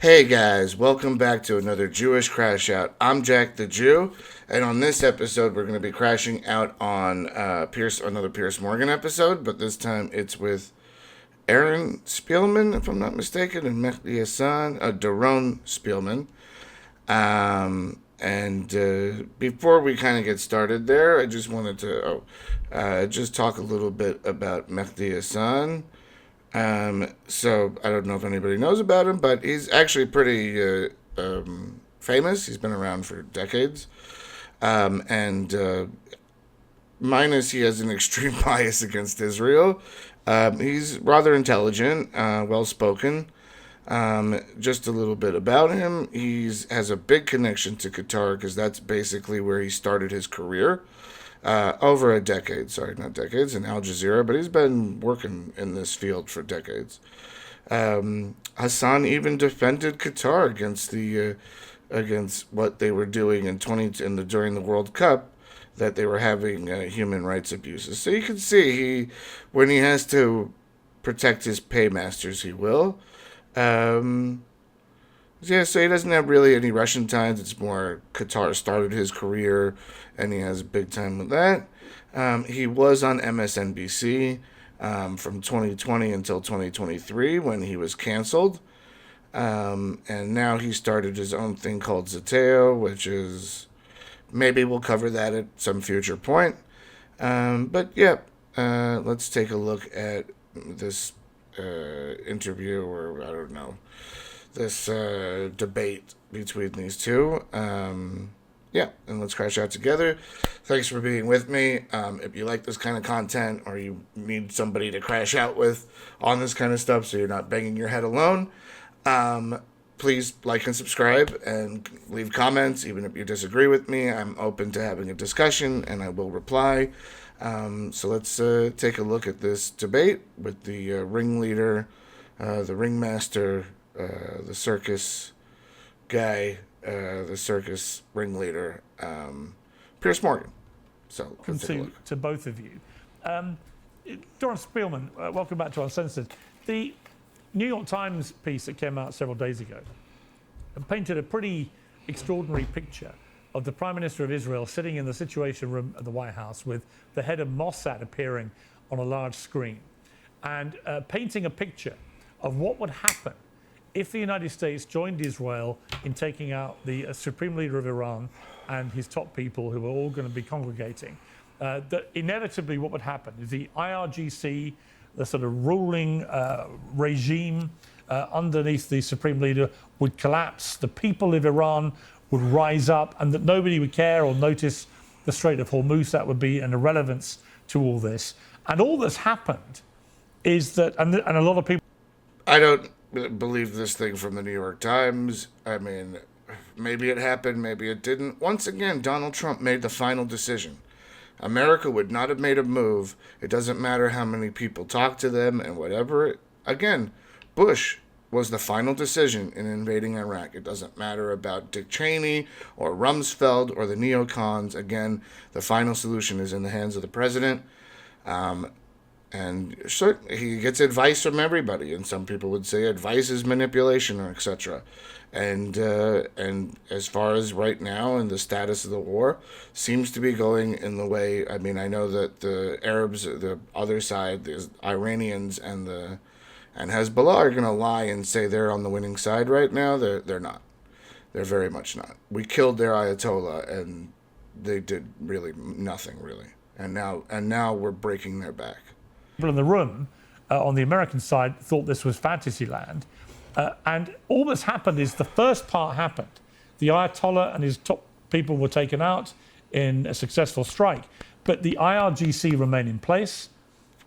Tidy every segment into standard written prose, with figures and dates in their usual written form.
Hey guys, welcome back to another Jewish Crash Out. I'm Jack the Jew, and on this episode we're going to be crashing out on another Piers Morgan episode, but this time it's with Aaron Spielman, if I'm not mistaken, and Mehdi Hasan, Daron Spielman. And before we kind of get started there, I just wanted to just talk a little bit about Mehdi Hasan. So I don't know if anybody knows about him, but he's actually pretty famous. He's been around for decades. And minus he has an extreme bias against Israel. He's rather intelligent, well-spoken. Just a little bit about him. He has a big connection to Qatar because that's basically where he started his career. Over a decade, not decades, in Al Jazeera, but he's been working in this field for decades. Hassan even defended Qatar against what they were doing during the World Cup, that they were having human rights abuses. So you can see when he has to protect his paymasters, he will. So he doesn't have really any Russian ties. It's more Qatar started his career, and he has a big time with that. He was on MSNBC from 2020 until 2023 when he was canceled. And now he started his own thing called Zateo, which is, maybe we'll cover that at some future point. But yeah, let's take a look at this interview, or I don't know, this debate between these two. And let's crash out together. Thanks for being with me. If you like this kind of content, or you need somebody to crash out with on this kind of stuff so you're not banging your head alone, please like and subscribe and leave comments. Even if you disagree with me, I'm open to having a discussion and I will reply. So let's take a look at this debate with the ringleader, the ringmaster, the circus guy, the circus ringleader, Piers Morgan. So to both of you. Doron Spielman, welcome back to Uncensored. The New York Times piece that came out several days ago painted a pretty extraordinary picture of the Prime Minister of Israel sitting in the Situation Room at the White House with the head of Mossad appearing on a large screen, and painting a picture of what would happen if the United States joined Israel in taking out the Supreme Leader of Iran and his top people, who are all going to be congregating. That inevitably what would happen is the IRGC, the sort of ruling regime underneath the Supreme Leader, would collapse. The people of Iran would rise up, and that nobody would care or notice the Strait of Hormuz. That would be an irrelevance to all this. And all that's happened is that, and a lot of people... I don't believe this thing from the New York Times. I mean, maybe it happened, maybe it didn't. Once again, Donald Trump made the final decision. America would not have made a move. It doesn't matter how many people talk to them and whatever. Again, Bush was the final decision in invading Iraq. It doesn't matter about Dick Cheney or Rumsfeld or the neocons. Again, the final solution is in the hands of the president. And sure, he gets advice from everybody, and some people would say advice is manipulation, or etc. And as far as right now and the status of the war seems to be going in the way. I mean, I know that the Arabs, the other side, the Iranians and Hezbollah are going to lie and say they're on the winning side right now. They're not. They're very much not. We killed their Ayatollah, and they did really nothing, really. And now we're breaking their back. People in the room on the American side thought this was fantasy land. And all that's happened is the first part happened. The Ayatollah and his top people were taken out in a successful strike. But the IRGC remain in place.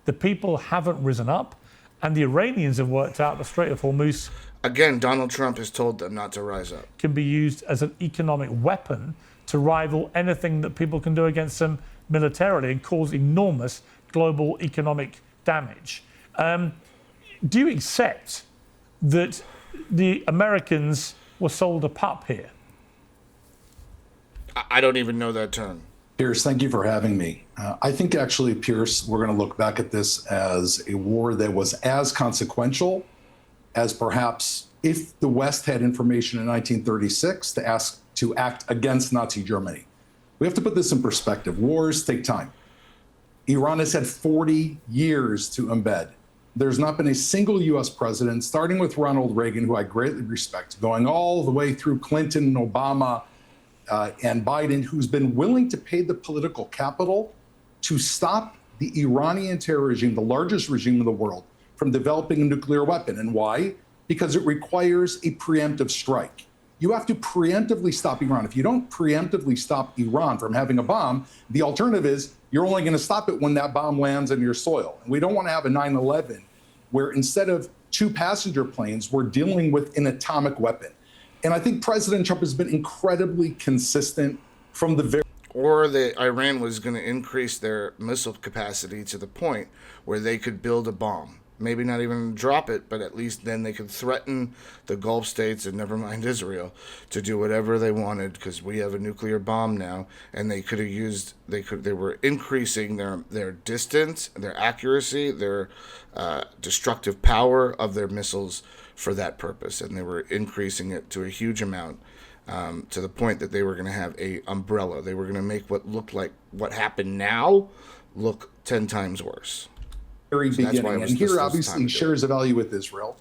The people haven't risen up. And the Iranians have worked out the Strait of Hormuz. Again, Donald Trump has told them not to rise up. Can be used as an economic weapon to rival anything that people can do against them militarily and cause enormous global economic damage. Do you accept that the Americans were sold a pup here? I don't even know that term. Piers, thank you for having me. I think actually, Piers, we're going to look back at this as a war that was as consequential as perhaps if the West had information in 1936 to act against Nazi Germany. We have to put this in perspective. Wars take time. Iran has had 40 years to embed. There's not been a single US president, starting with Ronald Reagan, who I greatly respect, going all the way through Clinton, Obama, and Biden, who's been willing to pay the political capital to stop the Iranian terror regime, the largest regime in the world, from developing a nuclear weapon. And why? Because it requires a preemptive strike. You have to preemptively stop Iran. If you don't preemptively stop Iran from having a bomb, the alternative is you're only going to stop it when that bomb lands in your soil. And we don't want to have a 9/11 where instead of 2 passenger planes, we're dealing with an atomic weapon. And I think President Trump has been incredibly consistent from the very Or that Iran was going to increase their missile capacity to the point where they could build a bomb. Maybe not even drop it, but at least then they could threaten the Gulf states, and never mind Israel, to do whatever they wanted because we have a nuclear bomb now. And they could have used, they were increasing their distance, their accuracy, their destructive power of their missiles for that purpose. And they were increasing it to a huge amount. To the point that they were going to have a umbrella. They were going to make what looked like what happened now look 10 times worse. very beginning. And here obviously shares a value with Israel,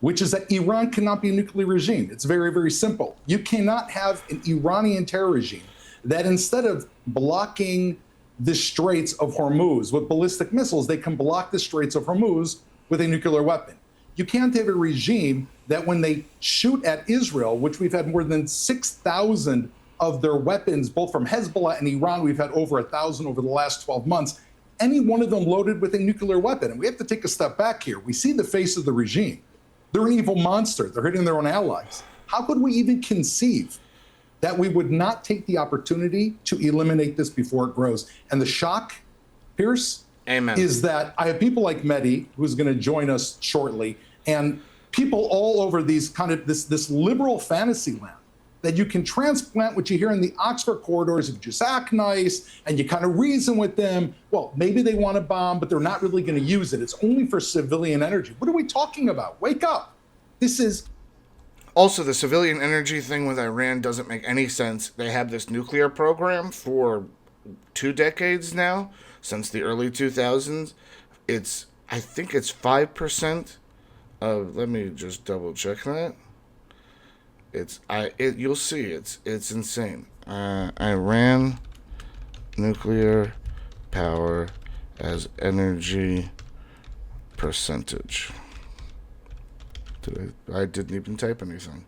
which is that Iran cannot be a nuclear regime. It's very, very simple. You cannot have an Iranian terror regime that instead of blocking the Straits of Hormuz with ballistic missiles, they can block the Straits of Hormuz with a nuclear weapon. You can't have a regime that when they shoot at Israel, which we've had more than 6,000 of their weapons, both from Hezbollah and Iran, we've had over 1,000 over the last 12 months, any one of them loaded with a nuclear weapon. And we have to take a step back here. We see the face of the regime. They're an evil monster. They're hitting their own allies. How could we even conceive that we would not take the opportunity to eliminate this before it grows? And the shock, Piers, Amen. Is that I have people like Mehdi, who's going to join us shortly, and people all over these kind of this liberal fantasy land that you can transplant what you hear in the Oxford corridors if you just act nice and you kind of reason with them. Well, maybe they want a bomb, but they're not really going to use it. It's only for civilian energy. What are we talking about? Wake up. This is... Also, the civilian energy thing with Iran doesn't make any sense. They have this nuclear program for 2 decades now, since the early 2000s. I think it's 5% of, let me just double check that. You'll see, it's insane. Iran nuclear power as energy percentage. I didn't even type anything.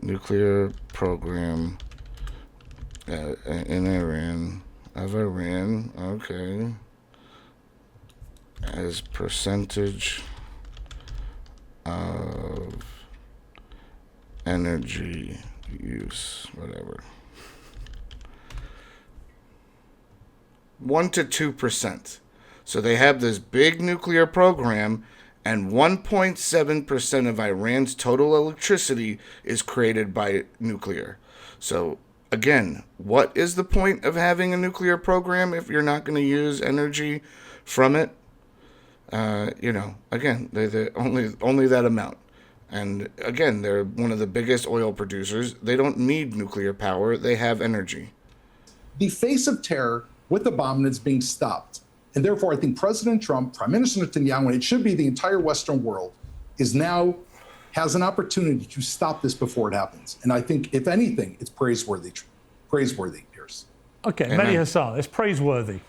Nuclear program in Iran, okay, as percentage of energy use, whatever. 1 to 2%. So they have this big nuclear program, and 1.7% of Iran's total electricity is created by nuclear. So again, what is the point of having a nuclear program if you're not going to use energy from it? Again, they're only that amount. And again, they're one of the biggest oil producers. They don't need nuclear power. They have energy. The face of terror with the bomb that's being stopped. And therefore, I think President Trump, Prime Minister Netanyahu, and it should be the entire Western world, has an opportunity to stop this before it happens. And I think, if anything, it's praiseworthy, Piers. Okay, Mehdi Hasan, it's praiseworthy.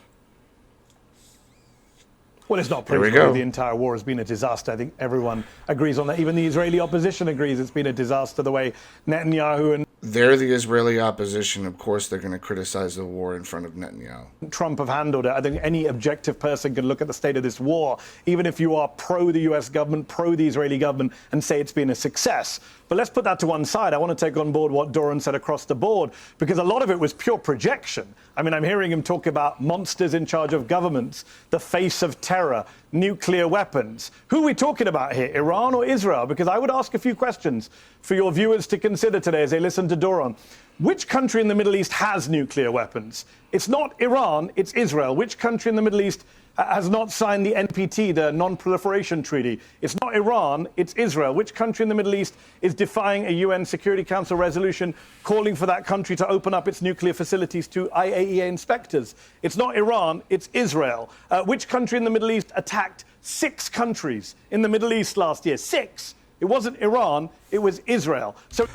Well, it's not praiseworthy. The entire war has been a disaster. I think everyone agrees on that. Even the Israeli opposition agrees it's been a disaster, the way Netanyahu and They're the Israeli opposition. Of course, they're going to criticize the war in front of Netanyahu. Trump have handled it. I think any objective person can look at the state of this war, even if you are pro the US government, pro the Israeli government, and say it's been a success. But let's put that to one side. I want to take on board what Doran said across the board, because a lot of it was pure projection. I mean, I'm hearing him talk about monsters in charge of governments, the face of terror, nuclear weapons. Who are we talking about here, Iran or Israel? Because I would ask a few questions for your viewers to consider today as they listen to Doran. Which country in the Middle East has nuclear weapons? It's not Iran, it's Israel. Which country in the Middle East has not signed the NPT, the Non-Proliferation Treaty. It's not Iran, it's Israel. Which country in the Middle East is defying a UN Security Council resolution calling for that country to open up its nuclear facilities to IAEA inspectors? It's not Iran, it's Israel. Which country in the Middle East attacked 6 countries in the Middle East last year? 6. It wasn't Iran, it was Israel. So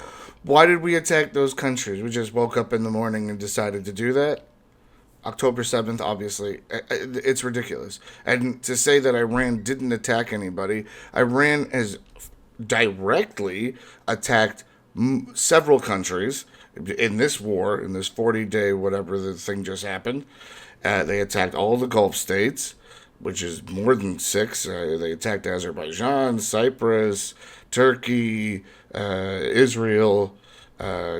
Why did we attack those countries? We just woke up in the morning and decided to do that? October 7th, obviously. It's ridiculous. And to say that Iran didn't attack anybody, Iran has directly attacked several countries in this war, in this 40-day whatever the thing just happened. They attacked all the Gulf states, which is more than 6. They attacked Azerbaijan, Cyprus, Turkey, Israel,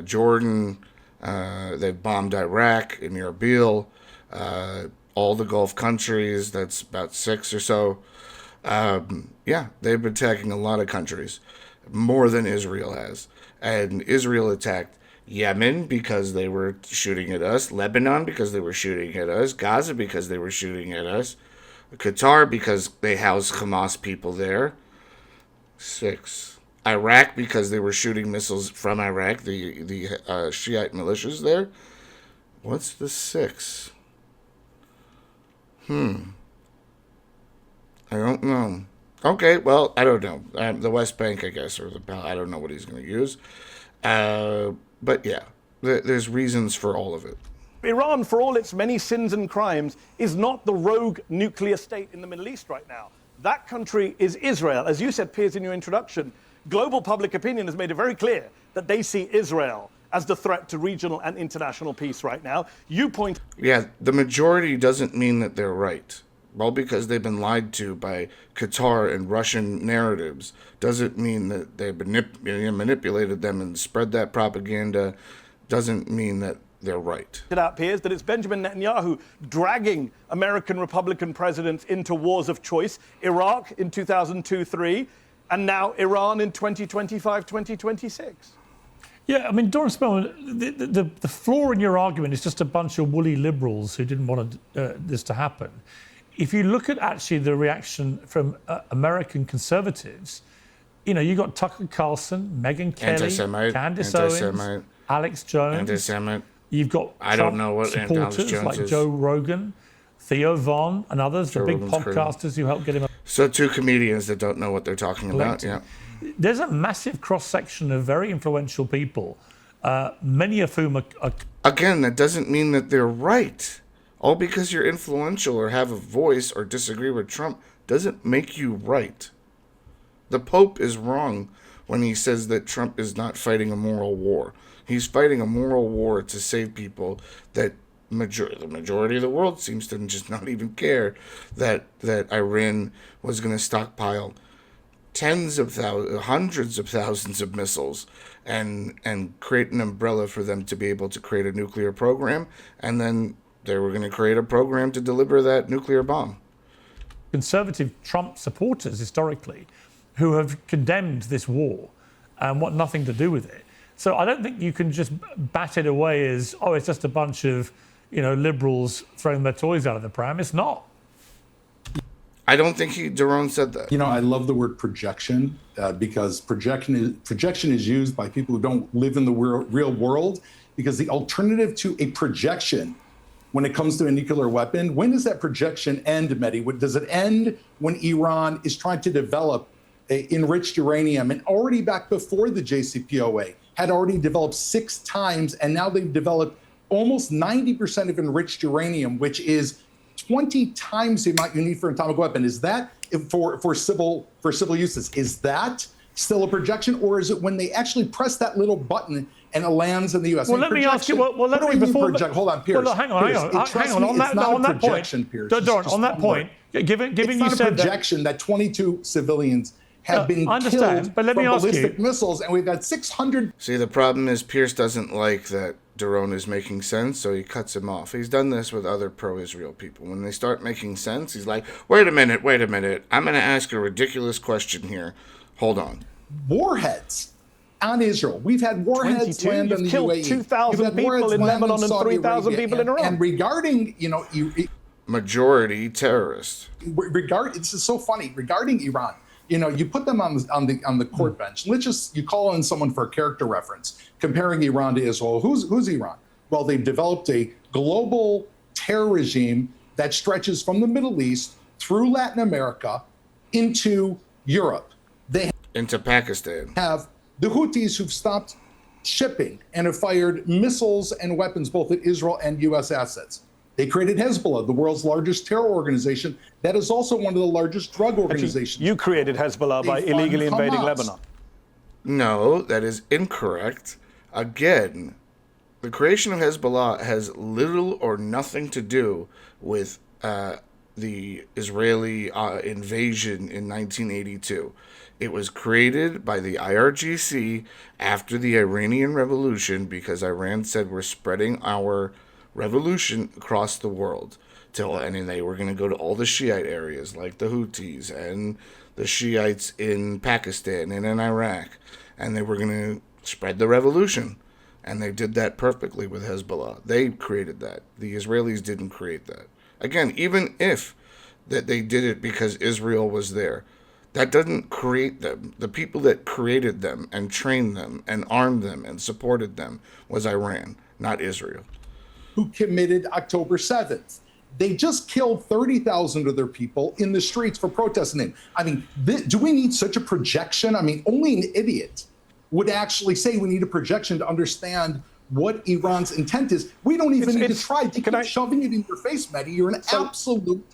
Jordan. They bombed Iraq and Erbil, all the Gulf countries. That's about 6 or so. Yeah, they've been attacking a lot of countries, more than Israel has. And Israel attacked Yemen because they were shooting at us, Lebanon because they were shooting at us, Gaza because they were shooting at us, Qatar because they house Hamas people there. 6. Iraq because they were shooting missiles from Iraq, the Shiite militias there. What's the 6? I don't know. Okay, well, I don't know. The West Bank, I guess, or I don't know what he's going to use. But yeah, there's reasons for all of it. Iran, for all its many sins and crimes, is not the rogue nuclear state in the Middle East right now. That country is Israel. As you said, Piers, in your introduction, global public opinion has made it very clear that they see Israel as the threat to regional and international peace right now. Yeah, the majority doesn't mean that they're right. Well, because they've been lied to by Qatar and Russian narratives doesn't mean that they manipulated them and spread that propaganda. Doesn't mean that they're right. It out, Piers, that it's Benjamin Netanyahu dragging American Republican presidents into wars of choice. Iraq in 2002-3, and now Iran in 2025, 2026. Yeah, I mean, Doran Spellman, the flaw in your argument is just a bunch of woolly liberals who didn't want this to happen. If you look at actually the reaction from American conservatives, you know, you got Tucker Carlson, Megyn Kelly, Candace Owens, Alex Jones. Anti-Semite. You've got I don't know what Alex supporters Jones like is. Joe Rogan, Theo Von, and others, the big podcasters who helped get him. So 2 comedians that don't know what they're talking about. Yeah. There's a massive cross-section of very influential people, many of whom are... Again, that doesn't mean that they're right. All because you're influential or have a voice or disagree with Trump doesn't make you right. The Pope is wrong when he says that Trump is not fighting a moral war. He's fighting a moral war to save people that the majority of the world seems to just not even care that Iran was going to stockpile tens of thousands, hundreds of thousands of missiles and create an umbrella for them to be able to create a nuclear program, and then they were going to create a program to deliver that nuclear bomb. Conservative Trump supporters historically who have condemned this war and want nothing to do with it. So I don't think you can just bat it away as, oh, it's just a bunch of, you know, liberals throwing their toys out of the pram. It's not. I don't think Daron said that. You know, I love the word projection because projection is used by people who don't live in the real world, because the alternative to a projection when it comes to a nuclear weapon, when does that projection end, Mehdi? Does it end when Iran is trying to develop enriched uranium, and already back before the JCPOA had already developed 6 times, and now they've developed almost 90% of enriched uranium, which is 20 times the amount you need for an atomic weapon? Is that for civil uses? Is that still a projection, or is it when they actually press that little button and it lands in the U.S.? Well, let me ask you. Well, let me before. Hold on, Piers. Well, hang on. On that point, Doran, on that point, given you said that projection that 22 civilians have been killed but let me from ask ballistic missiles, and we've got 600. See, the problem is Piers doesn't like that Daron is making sense, so he cuts him off. He's done this with other pro-Israel people. When they start making sense, he's like, wait a minute. I'm going to ask a ridiculous question here. Hold on. Warheads on Israel. We've had warheads land on the killed UAE. 2,000 people in Lebanon and 3,000 people in Iran. And regarding, majority terrorist. This is so funny regarding Iran. You put them on the court bench. You call in someone for a character reference, comparing Iran to Israel. Who's Iran? Well, they've developed a global terror regime that stretches from the Middle East through Latin America into Europe. They Into Pakistan. have the Houthis who've stopped shipping and have fired missiles and weapons both at Israel and U.S. assets. They created Hezbollah, the world's largest terror organization. That is also one of the largest drug organizations. You created Hezbollah by They fund illegally invading Hamas. Lebanon. No, that is incorrect. Again, the creation of Hezbollah has little or nothing to do with the Israeli invasion in 1982. It was created by the IRGC after the Iranian Revolution because Iran said we're spreading our revolution across the world. And they were going to go to all the Shiite areas like the Houthis and the Shiites in Pakistan and in Iraq. And they were going to spread the revolution. And they did that perfectly with Hezbollah. They created that. The Israelis didn't create that. Again, even if that they did it because Israel was there, that doesn't create them. The people that created them and trained them and armed them and supported them was Iran, not Israel. Who committed October 7th. They just killed 30,000 of their people in the streets for protesting. I mean, do we need such a projection? I mean, only an idiot would actually say we need a projection to understand what Iran's intent is. We don't even need to try. They keep shoving it in your face, Mehdi. You're in absolute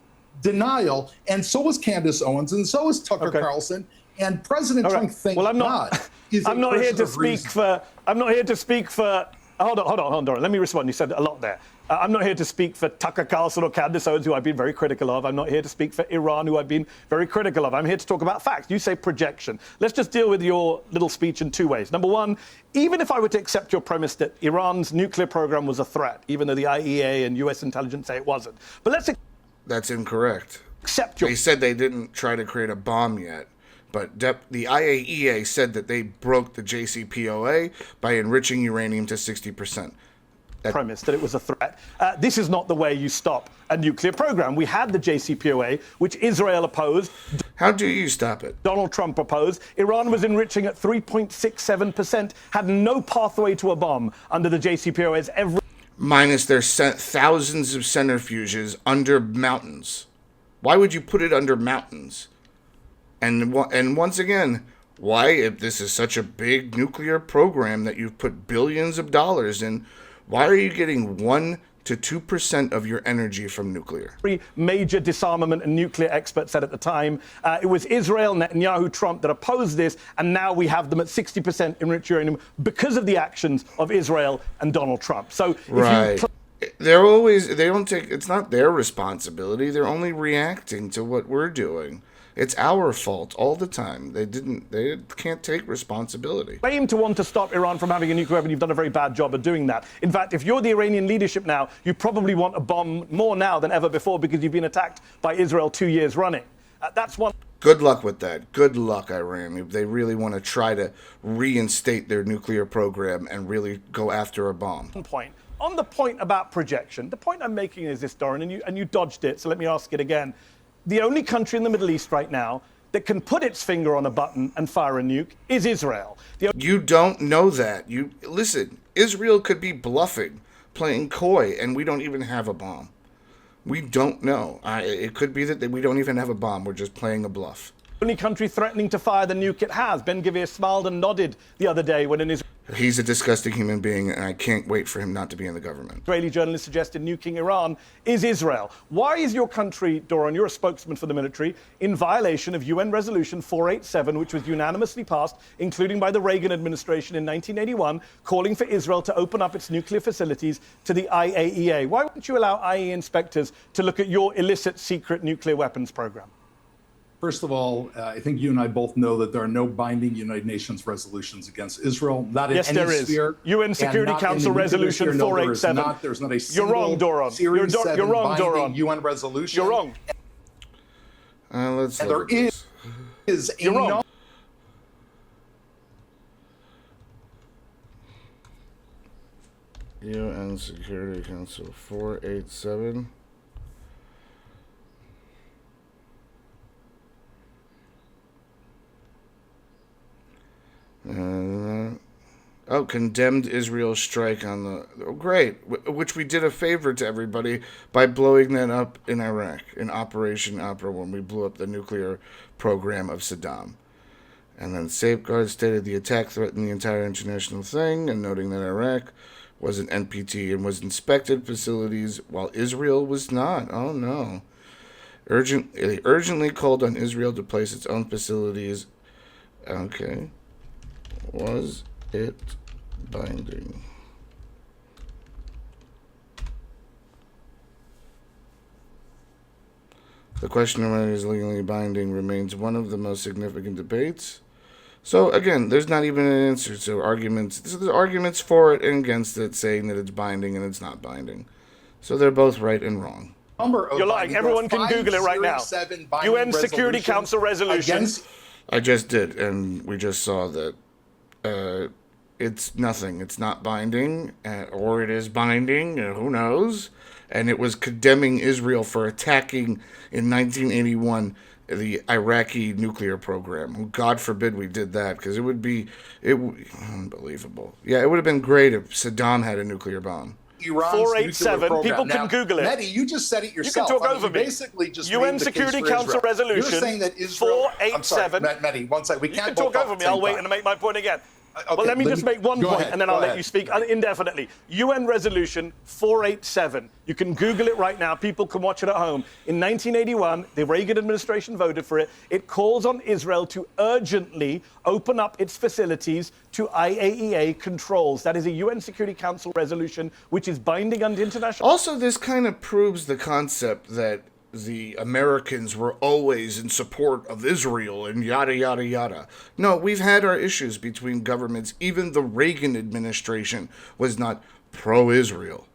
denial. And so is Candace Owens, and so is Tucker Carlson. And President Trump, thank God, is I'm not here to speak for. I'm not here to speak for. Hold on, Doran. Let me respond. You said a lot there. I'm not here to speak for Tucker Carlson or Candace Owens, who I've been very critical of. I'm not here to speak for Iran, who I've been very critical of. I'm here to talk about facts. You say projection. Let's just deal with your little speech in two ways. Number one, even if I were to accept your premise that Iran's nuclear program was a threat, even though the IEA and US intelligence say it wasn't. But let's That's incorrect. accept your... They said they didn't try to create a bomb yet. But the IAEA said that they broke the JCPOA by enriching uranium to 60%. premise that it was a threat. This is not the way you stop a nuclear program. We had the JCPOA, which Israel opposed. How do you stop it? Donald Trump opposed. Iran was enriching at 3.67%, had no pathway to a bomb under the JCPOA's Minus their thousands of centrifuges under mountains. Why would you put it under mountains? And once again, why, if this is such a big nuclear program that you've put billions of dollars in, why are you getting 1 to 2% of your energy from nuclear? Major disarmament and nuclear experts said at the time. It was Israel, Netanyahu, Trump that opposed this, and now we have them at 60% enriched uranium because of the actions of Israel and Donald Trump. So right. It's not their responsibility. They're only reacting to what we're doing. It's our fault all the time. They can't take responsibility. Claim to want to stop Iran from having a nuclear weapon. You've done a very bad job of doing that. In fact, if you're the Iranian leadership now, you probably want a bomb more now than ever before because you've been attacked by Israel 2 years running. That's one. Good luck with that. Good luck, Iran. If they really want to try to reinstate their nuclear program and really go after a bomb. Point. On the point about projection, the point I'm making is this, Doran, and you dodged it, so let me ask it again. The only country in the Middle East right now that can put its finger on a button and fire a nuke is Israel. You don't know that. Listen, Israel could be bluffing, playing coy, and we don't even have a bomb. We don't know. It could be that we don't even have a bomb. We're just playing a bluff. The only country threatening to fire the nuke it has. Ben-Gvir smiled and nodded the other day when an He's a disgusting human being, and I can't wait for him not to be in the government. Israeli journalist suggested nuking Iran is Israel. Why is your country, Doran, you're a spokesman for the military, in violation of UN Resolution 487, which was unanimously passed, including by the Reagan administration in 1981, calling for Israel to open up its nuclear facilities to the IAEA? Why wouldn't you allow IAEA inspectors to look at your illicit secret nuclear weapons program? First of all, I think you and I both know that there are no binding United Nations resolutions against Israel. Not in yes, any there is. sphere. UN Security Council Resolution 487. No, there's not a You're wrong, Doran. Series You're wrong, Doran. UN resolution. You're wrong. Let's and look there at is You're wrong. UN Security Council 487. Condemned Israel's strike on the... Oh, great. Which we did a favor to everybody by blowing that up in Iraq, in Operation Opera, when we blew up the nuclear program of Saddam. And then Safeguard stated the attack threatened the entire international thing, and noting that Iraq was an NPT and was inspected facilities while Israel was not. Oh, no. They urgently called on Israel to place its own facilities. Okay. Was it binding? The question of whether it is legally binding remains one of the most significant debates. So again, there's not even an answer. So there's arguments for it and against it, saying that it's binding and it's not binding. So they're both right and wrong. You're lying. Everyone can Google it right now. UN Security Council resolution. I just did, and we just saw that it's nothing. It's not binding, or it is binding, who knows? And it was condemning Israel for attacking in 1981 the Iraqi nuclear program. God forbid we did that, because it would be unbelievable. Yeah, it would have been great if Saddam had a nuclear bomb. Iran's 487. People can Google it. Mehdi, you just said it yourself. You can talk over me. Basically, just UN Security Council resolution. You're saying that Israel. 487. I'm sorry, Mehdi. One second. We can't. You can talk over me. I'll wait and make my point again. Okay, well, let me just make one point, and then I'll let you speak indefinitely. UN Resolution 487. You can Google it right now. People can watch it at home. In 1981, the Reagan administration voted for it. It calls on Israel to urgently open up its facilities to IAEA controls. That is a UN Security Council resolution, which is binding under international... Also, this kind of proves the concept that the Americans were always in support of Israel and yada, yada, yada. No, we've had our issues between governments. Even the Reagan administration was not pro-Israel.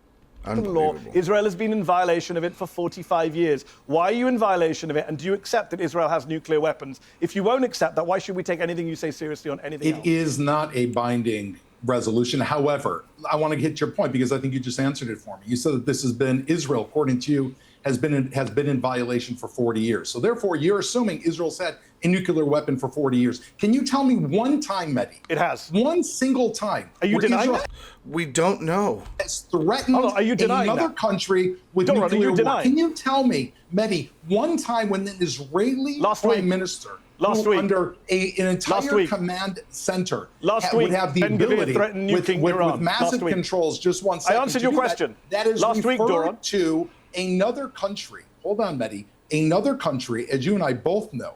Law. Israel has been in violation of it for 45 years. Why are you in violation of it? And do you accept that Israel has nuclear weapons? If you won't accept that, why should we take anything you say seriously on anything else? It is not a binding resolution. However, I want to hit your point because I think you just answered it for me. You said that this has been Israel, according to you, has been in violation for 40 years. So therefore, you're assuming Israel's had a nuclear weapon for 40 years. Can you tell me one time, Mehdi? It has. One single time. Are you denying that? We don't know. Has threatened another country with nuclear war. Can you tell me, Mehdi, one time when an Israeli prime minister under an entire command center would have the ability with massive controls, just one second. I answered your question. That is referred to another country. Hold on, Mehdi. Another country, as you and I both know,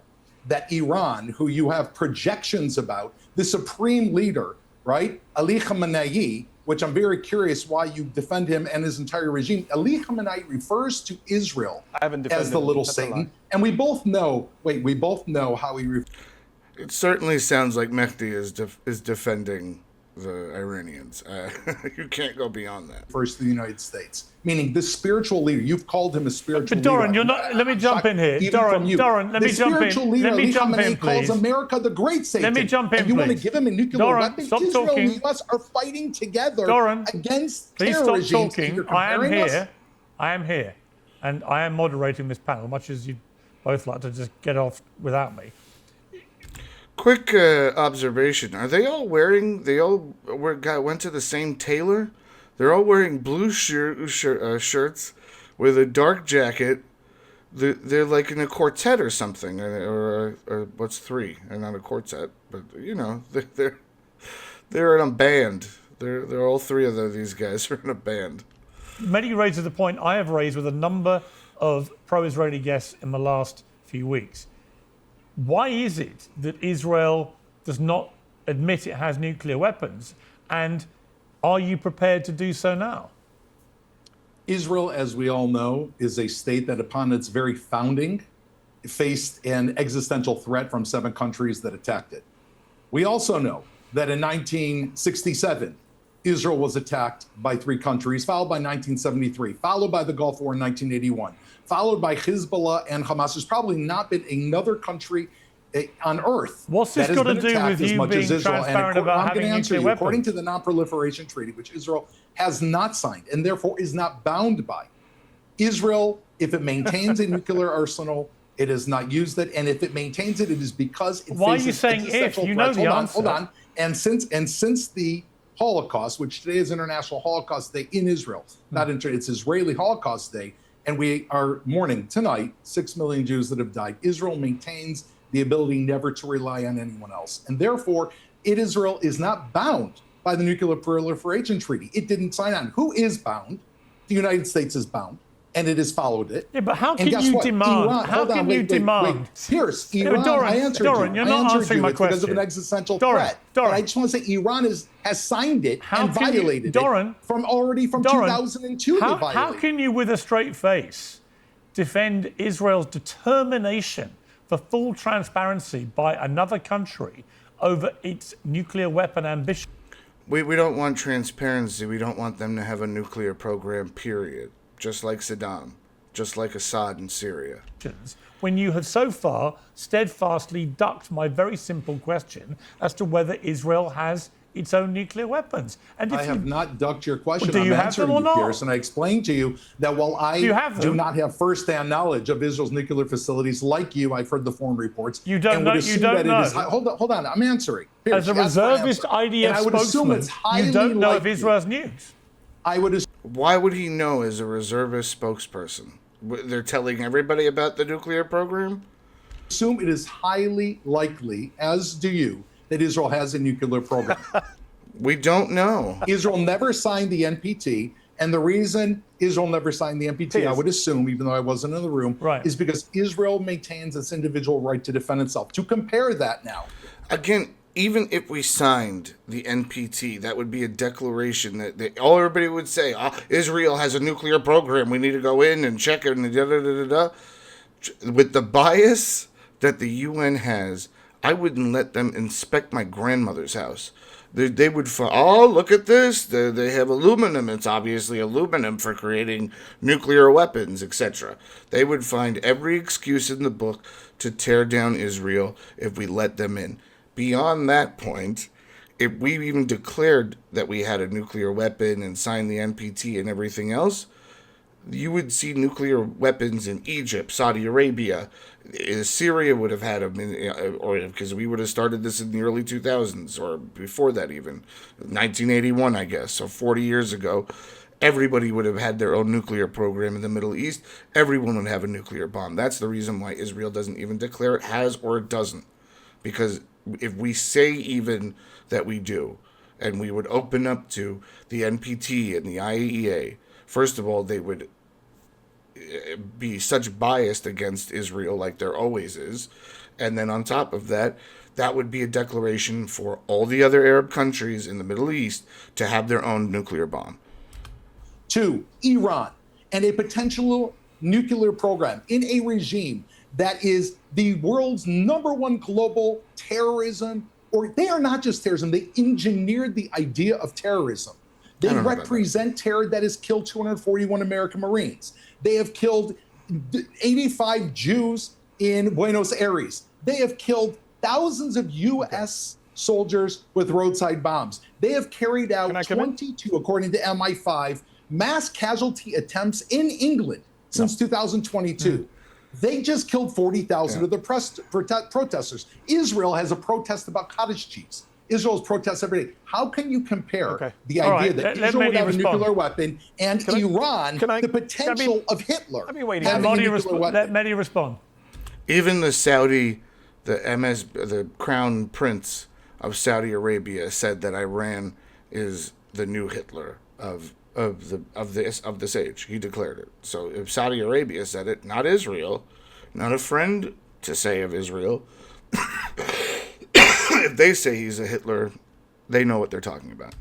that Iran, who you have projections about, the supreme leader, right, Ali Khamenei, which I'm very curious why you defend him and his entire regime. Ali Khamenei refers to Israel as the little Satan. And we both know, how he... It certainly sounds like Mehdi is defending the Iranians. You can't go beyond that. First, the United States, meaning the spiritual leader. You've called him a spiritual leader. Doran, you're not. Let me jump in here. Doran, let me jump in. Let me jump in, please. Calls America the Great Satan. Let me jump in, and you want to give him a nuclear weapon? Stop Israel talking. and the U.S. are fighting together against please terror stop regimes. talking. I am here. I am here, and I am moderating this panel. Much as you both like to just get off without me. Quick observation: are they all wearing? They all went to the same tailor. They're all wearing blue shirts with a dark jacket. They're like in a quartet or something, or what's three? And not a quartet, but you know, they're in a band. They're all three of these guys are in a band. Mehdi raises the point I have raised with a number of pro-Israeli guests in the last few weeks. Why is it that Israel does not admit it has nuclear weapons? And are you prepared to do so now? Israel, as we all know, is a state that upon its very founding faced an existential threat from 7 countries that attacked it. We also know that in 1967, Israel was attacked by 3 countries, followed by 1973, followed by the Gulf War in 1981, followed by Hezbollah and Hamas. There's probably not been another country on earth What's this got to do with you being transparent about having nuclear weapons? According to the Non-Proliferation Treaty, which Israel has not signed and therefore is not bound by, Israel, if it maintains a nuclear arsenal, It has not used it, and if it maintains it, it is because it Why are faces you saying if? existential You know threats. the Hold answer. on. And since the Holocaust, which today is International Holocaust Day in Israel, it's Israeli Holocaust Day, and we are mourning tonight 6 million Jews that have died. Israel maintains the ability never to rely on anyone else, and therefore, Israel is not bound by the Nuclear Proliferation Treaty. It didn't sign on. Who is bound? The United States is bound, and it has followed it. Yeah, but how And can guess you what? demand? Iran, How hold on, can wait, you wait, demand? wait. Pierce, Yeah, Iran, Doran, I answered Doran, you. you're I not answered answering you. my It's because of question. an existential Doran, threat. Doran. And I just want to say Iran has signed it How and can you- violated Doran, it from 2002. They How violated. can you, with a straight face, defend Israel's determination for full transparency by another country over its nuclear weapon ambition? We don't want transparency. We don't want them to have a nuclear program, period. Just like Saddam. Just like Assad in Syria. When you have so far steadfastly ducked my very simple question as to whether Israel has its own nuclear weapons. And if I have not ducked your question. Well, do you I'm have answering them or you, not? Pierce, and I explained to you that while I Do you have do them? not have first-hand knowledge of Israel's nuclear facilities, like you, I've heard the foreign reports. You don't and know- would you assume don't that know. It is, hold on, I'm answering. Pierce, as a that's my reservist answer. IDF And I would assume spokesman, it's highly you don't know if likely. Israel has nukes. I would assume Why would he know as a reservist spokesperson? They're telling everybody about the nuclear program? it is highly likely, as do you, that Israel has a nuclear program. We don't know. Israel never signed the NPT, and the reason Israel never signed the NPT, I would assume, even though I wasn't in the room, Right. is because Israel maintains its individual right to defend itself. To compare that now, Again, even if we signed the NPT, that would be a declaration that everybody would say, Israel has a nuclear program. We need to go in and check it. And da-da-da-da-da. With the bias that the UN has, I wouldn't let them inspect my grandmother's house. They would find, look at this. They have aluminum. It's obviously aluminum for creating nuclear weapons, etc. They would find every excuse in the book to tear down Israel if we let them in. Beyond that point, if we even declared that we had a nuclear weapon and signed the NPT and everything else, you would see nuclear weapons in Egypt, Saudi Arabia. Syria would have had them, or because we would have started this in the early 2000s, or before that even, 1981, I guess, so 40 years ago. Everybody would have had their own nuclear program in the Middle East. Everyone would have a nuclear bomb. That's the reason why Israel doesn't even declare it has or it doesn't. Because if we say even that we do, and we would open up to the NPT and the IAEA, first of all, they would be such biased against Israel like there always is. And then on top of that, that would be a declaration for all the other Arab countries in the Middle East to have their own nuclear bomb. 2, Iran, and a potential nuclear program in a regime that is the world's #1 global terrorism, or they are not just terrorism, they engineered the idea of terrorism. They represent terror that has killed 241 American Marines. They have killed 85 Jews in Buenos Aires. They have killed thousands of U.S. soldiers with roadside bombs. They have carried out 22, according to MI5, mass casualty attempts in England since 2022. They just killed 40,000 of the protesters. Israel has a protest about cottage cheese. Israel's protests every day. How can you compare the idea that Israel would have a nuclear weapon and Iran, the potential of Hitler having a nuclear weapon? Let Mehdi respond. Even the Saudi, the crown prince of Saudi Arabia said that Iran is the new Hitler of this age. He declared it. So if Saudi Arabia said it, not Israel, not a friend to say of Israel, if they say he's a Hitler, they know what they're talking about.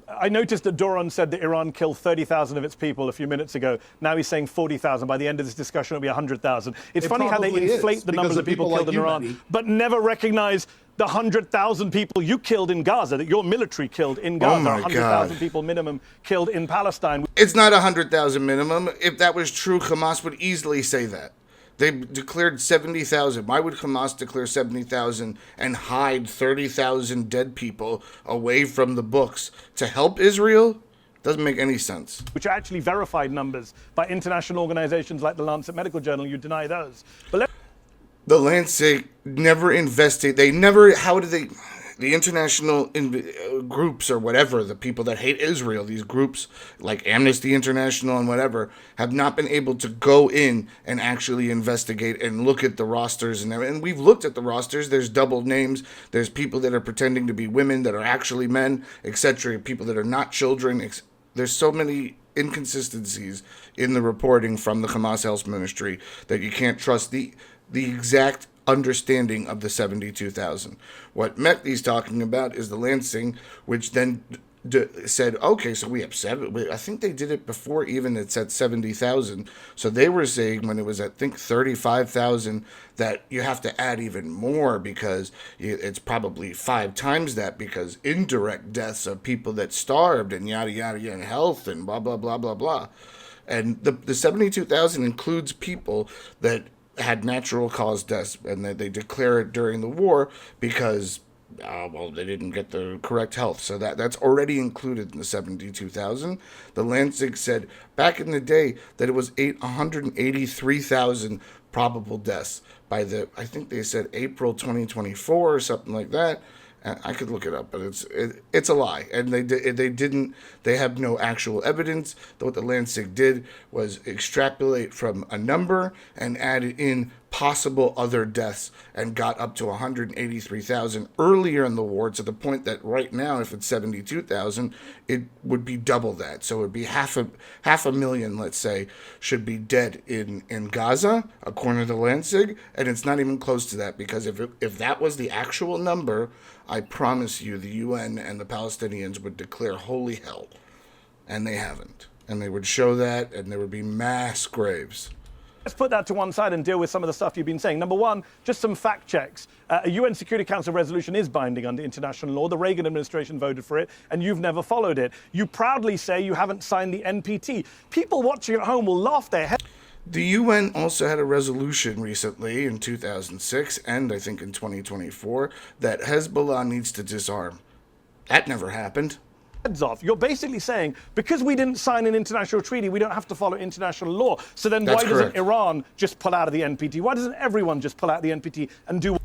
I noticed that Doran said that Iran killed 30,000 of its people a few minutes ago. Now he's saying 40,000. By the end of this discussion, it'll be 100,000. It's funny how they inflate the numbers of people killed in Iran, but never recognize the 100,000 people you killed in Gaza, that your military killed in Gaza. Oh my 100,000 God. people minimum killed in Palestine. It's not 100,000 minimum. If that was true, Hamas would easily say that. They declared 70,000. Why would Hamas declare 70,000 and hide 30,000 dead people away from the books to help Israel? Doesn't make any sense. which are actually verified numbers by international organizations like the Lancet Medical Journal. You deny those. But The Lancet never invested. They never. How do they? The international groups or whatever, the people that hate Israel, these groups like Amnesty International and whatever, have not been able to go in and actually investigate and look at the rosters and everything. And we've looked at the rosters. There's double names. There's people that are pretending to be women that are actually men, etc. People that are not children. There's so many inconsistencies in the reporting from the Hamas Health Ministry that you can't trust the exact understanding of the 72,000. What Mehdi's talking about is the Lansing, which then said, okay, so we have I think they did it before even it said 70,000. So they were saying when it was, I think, 35,000, that you have to add even more because it's probably 5 times that, because indirect deaths of people that starved and yada, yada, yada, and health and blah, blah, blah, blah, blah. And the 72,000 includes people that had natural cause deaths, and that they declare it during the war because, they didn't get the correct health. So that's already included in the 72,000. The Lancet said back in the day that it was 183,000 probable deaths by I think they said April 2024 or something like that. I could look it up, but it's a lie, and they have no actual evidence. What the Lancet did was extrapolate from a number and added in possible other deaths and got up to 183,000 earlier in the war, to the point that right now, if it's 72,000, it would be double that. So it would be half a million, let's say, should be dead in Gaza, according to the Lancet, and it's not even close to that, because if that was the actual number, I promise you the UN and the Palestinians would declare holy hell, and they haven't. And they would show that, and there would be mass graves. let's put that to one side and deal with some of the stuff you've been saying. Number one, just some fact checks. A UN Security Council resolution is binding under international law. The Reagan administration voted for it, and you've never followed it. You proudly say you haven't signed the NPT. People watching at home will laugh their heads. The UN also had a resolution recently in 2006 and I think in 2024 that Hezbollah needs to disarm. That never happened. Off. You're basically saying because we didn't sign an international treaty, we don't have to follow international law. So then That's why doesn't correct. Iran just pull out of the NPT? Why doesn't everyone just pull out of the NPT and do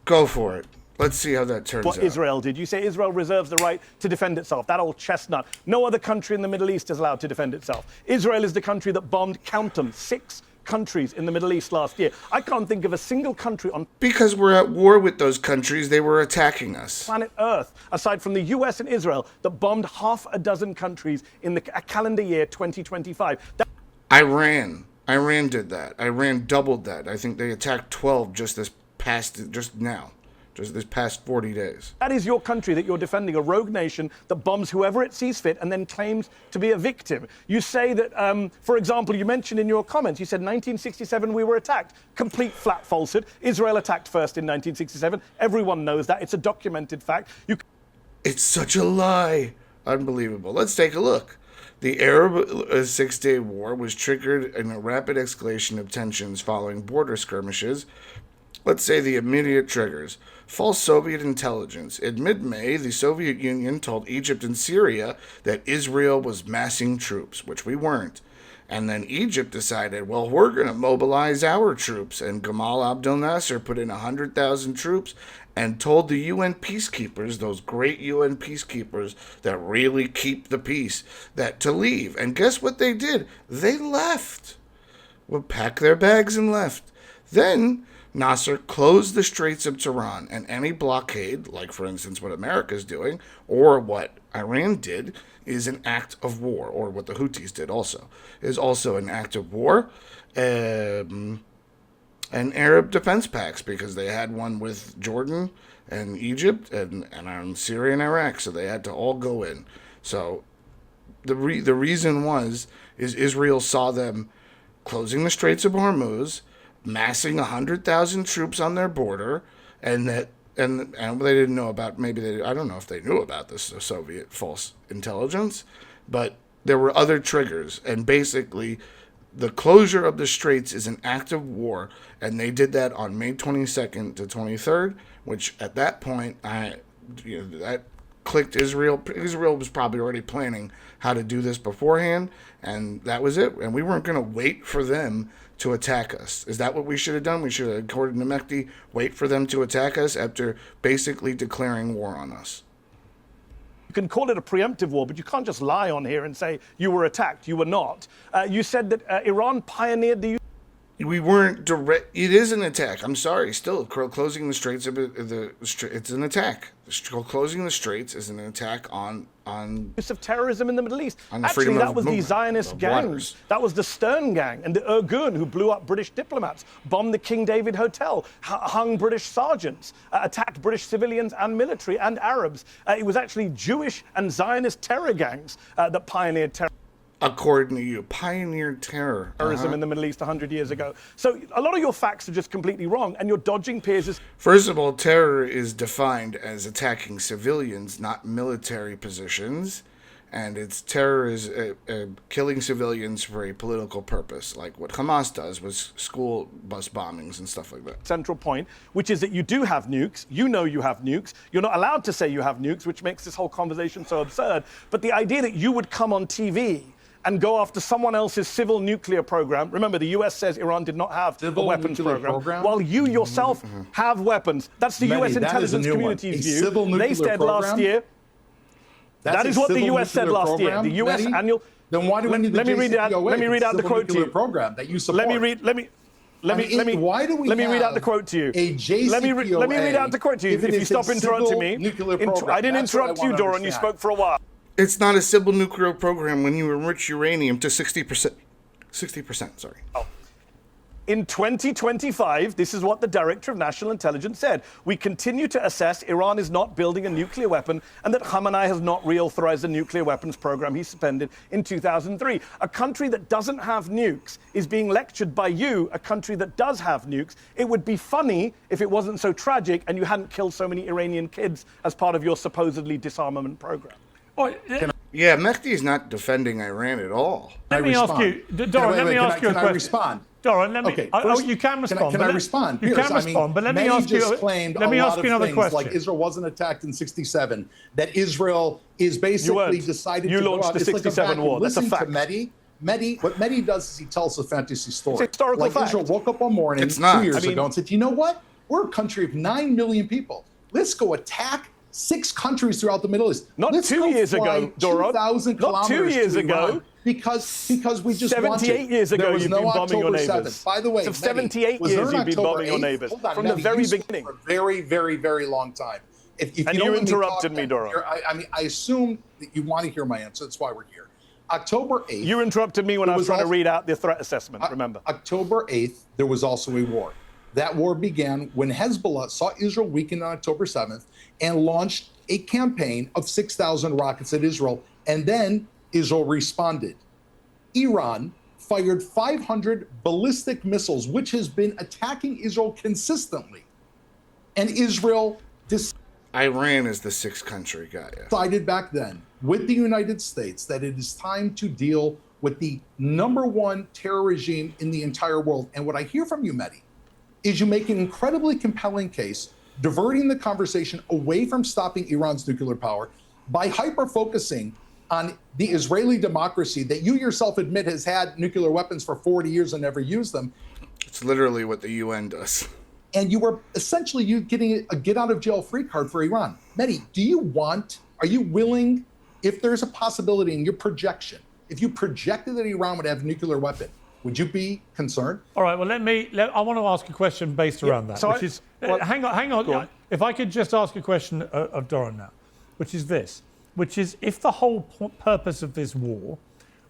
Go for it. Let's see how that turns what out. Israel did? You say Israel reserves the right to defend itself. That old chestnut. No other country in the Middle East is allowed to defend itself. Israel is the country that bombed, count them, 6 countries in the Middle East last year. I can't think of a single country on Because we're at war with those countries, they were attacking us. planet Earth, aside from the US and Israel, that bombed half a dozen countries in the calendar year 2025. Iran did that. Iran doubled that. I think they attacked 12 just this past 40 days. That is your country that you're defending, a rogue nation that bombs whoever it sees fit and then claims to be a victim. You say that, for example, you mentioned in your comments, you said 1967 we were attacked. Complete flat falsehood. Israel attacked first in 1967. Everyone knows that. It's a documented fact. It's such a lie. Unbelievable. Let's take a look. The Arab Six-Day War was triggered in a rapid escalation of tensions following border skirmishes. Let's say the immediate triggers. False Soviet intelligence. In mid-May, the Soviet Union told Egypt and Syria that Israel was massing troops, which we weren't. And then Egypt decided, well, we're going to mobilize our troops. And Gamal Abdel Nasser put in 100,000 troops and told the UN peacekeepers, those great UN peacekeepers that really keep the peace, that to leave. And guess what they did? They left. Well, packed their bags and left. Then Nasser closed the Straits of Tehran, and any blockade, like for instance what America's doing, or what Iran did, is an act of war, or what the Houthis did also, is also an act of war. And Arab defense pacts, because they had one with Jordan and Egypt and Syria and Iraq, so they had to all go in. So the reason is Israel saw them closing the Straits of Hormuz, massing 100,000 troops on their border, and they didn't know about, I don't know if they knew about this Soviet false intelligence, but there were other triggers, and basically the closure of the Straits is an act of war, and they did that on May 22nd to 23rd, which at that point, clicked Israel. Israel was probably already planning how to do this beforehand, and that was it. And we weren't going to wait for them to attack us. Is that what we should have done? We should have, according to Mehdi, wait for them to attack us after basically declaring war on us. You can call it a preemptive war, but you can't just lie on here and say you were attacked. You were not. You said that Iran pioneered the use. We weren't direct. It is an attack. I'm sorry. Still, closing the straits it's an attack. Closing the straits is an attack on use of terrorism in the Middle East. On the Actually, freedom that of was the movement, Zionist of gangs. waters. That was the Stern Gang and the Irgun who blew up British diplomats, bombed the King David Hotel, hung British sergeants, attacked British civilians and military and Arabs. It was actually Jewish and Zionist terror gangs that pioneered terrorism. According to you, pioneered terrorism In the Middle East 100 years ago. So a lot of your facts are just completely wrong, and you're dodging Piers'. First of all, terror is defined as attacking civilians, not military positions. And it's terror is killing civilians for a political purpose, like what Hamas does with school bus bombings and stuff like that. Central point, which is that you do have nukes. You know you have nukes. You're not allowed to say you have nukes, which makes this whole conversation so absurd. But the idea that you would come on TV and go after someone else's civil nuclear program. Remember, the US says Iran did not have a weapons program, while you yourself have weapons. That's the US intelligence community's view. They said last year. That is what the US said last year. The US annual. Then why do we need the JCPOA? Let me read out the quote to you. Program that you support. Why do we let me read out the quote to you. A JCPOA, let me read out the quote to you. If you stop interrupting me. I didn't interrupt you, Doran. You spoke for a while. It's not a civil nuclear program when you enrich uranium to 60%. 60%, sorry. In 2025, this is what the Director of National Intelligence said. We continue to assess Iran is not building a nuclear weapon and that Khamenei has not reauthorized the nuclear weapons program he suspended in 2003. A country that doesn't have nukes is being lectured by you, a country that does have nukes. It would be funny if it wasn't so tragic and you hadn't killed so many Iranian kids as part of your supposedly disarmament program. Yeah, Mehdi is not defending Iran at all. Let me ask you, Doran, let me ask you a question. Can I respond? Doran, let me. Okay, You can respond. Can I respond? You Piers, can respond, but let me ask you. Let me ask you another question. Like Israel wasn't attacked in '67. That Israel is basically decided to launched the '67 war. That's a fact. Listen to Mehdi. What Mehdi does is he tells a fantasy story. It's historical like fact. Israel woke up one morning It's not. 2 years ago and said, "You know what? We're a country of 9 million people. Let's go attack 6 countries throughout the Middle East. Not Let's 2 years ago, Doran. 2,000 Not 2 years ago. Because we just 78 years ago, you've been bombing your neighbors. By the way, so 78 years you've been bombing your neighbors from the very beginning. For a very, very, very long time. If and you interrupted me, Doran. I assume that you want to hear my answer. That's why we're here. October 8th. You interrupted me when I was trying to read out the threat assessment, remember. October 8th, there was also a war. That war began when Hezbollah saw Israel weaken on October 7th and launched a campaign of 6,000 rockets at Israel, and then Israel responded. Iran fired 500 ballistic missiles, which has been attacking Israel consistently. And Israel Iran is the 6th country guy. decided back then with the United States that it is time to deal with the #1 terror regime in the entire world. And what I hear from you, Mehdi, is you make an incredibly compelling case, diverting the conversation away from stopping Iran's nuclear power by hyper-focusing on the Israeli democracy that you yourself admit has had nuclear weapons for 40 years and never used them. It's literally what the UN does. And you were essentially getting a get-out-of-jail-free card for Iran. Mehdi, are you willing, if there's a possibility in your projection, if you projected that Iran would have a nuclear weapon, would you be concerned? All right, well, I want to ask a question based around that, so which is, hang on. If I could just ask a question of Doran now, which is this, which is if the whole purpose of this war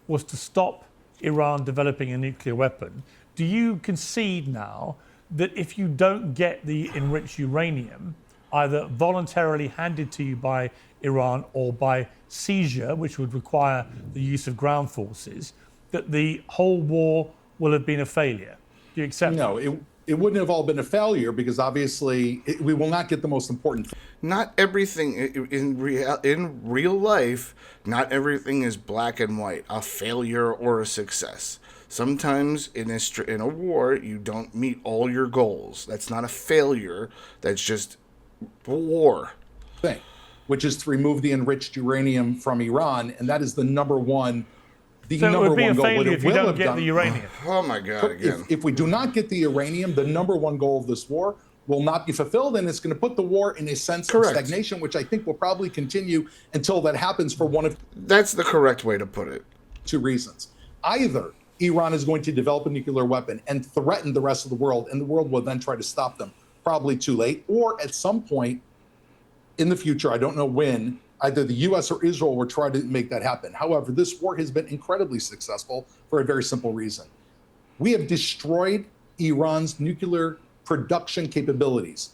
was to stop Iran developing a nuclear weapon, do you concede now that if you don't get the enriched uranium, either voluntarily handed to you by Iran or by seizure, which would require the use of ground forces, that the whole war will have been a failure? Do you accept that? No, it wouldn't have all been a failure because obviously we will not get the most important thing. Not everything in real life, not everything is black and white, a failure or a success. Sometimes in a war, you don't meet all your goals. That's not a failure. That's just war. Thing. which is to remove the enriched uranium from Iran, and that is the number one. So it would be a failure if you don't get the uranium. Oh my God! Again, If we do not get the uranium, the number one goal of this war will not be fulfilled, and it's going to put the war in a sense of stagnation, which I think will probably continue until that happens for one of that's the correct way to put it. two reasons. Either Iran is going to develop a nuclear weapon and threaten the rest of the world, and the world will then try to stop them, probably too late, or at some point in the future, I don't know when, either the US or Israel will try to make that happen. However, this war has been incredibly successful for a very simple reason. We have destroyed Iran's nuclear production capabilities,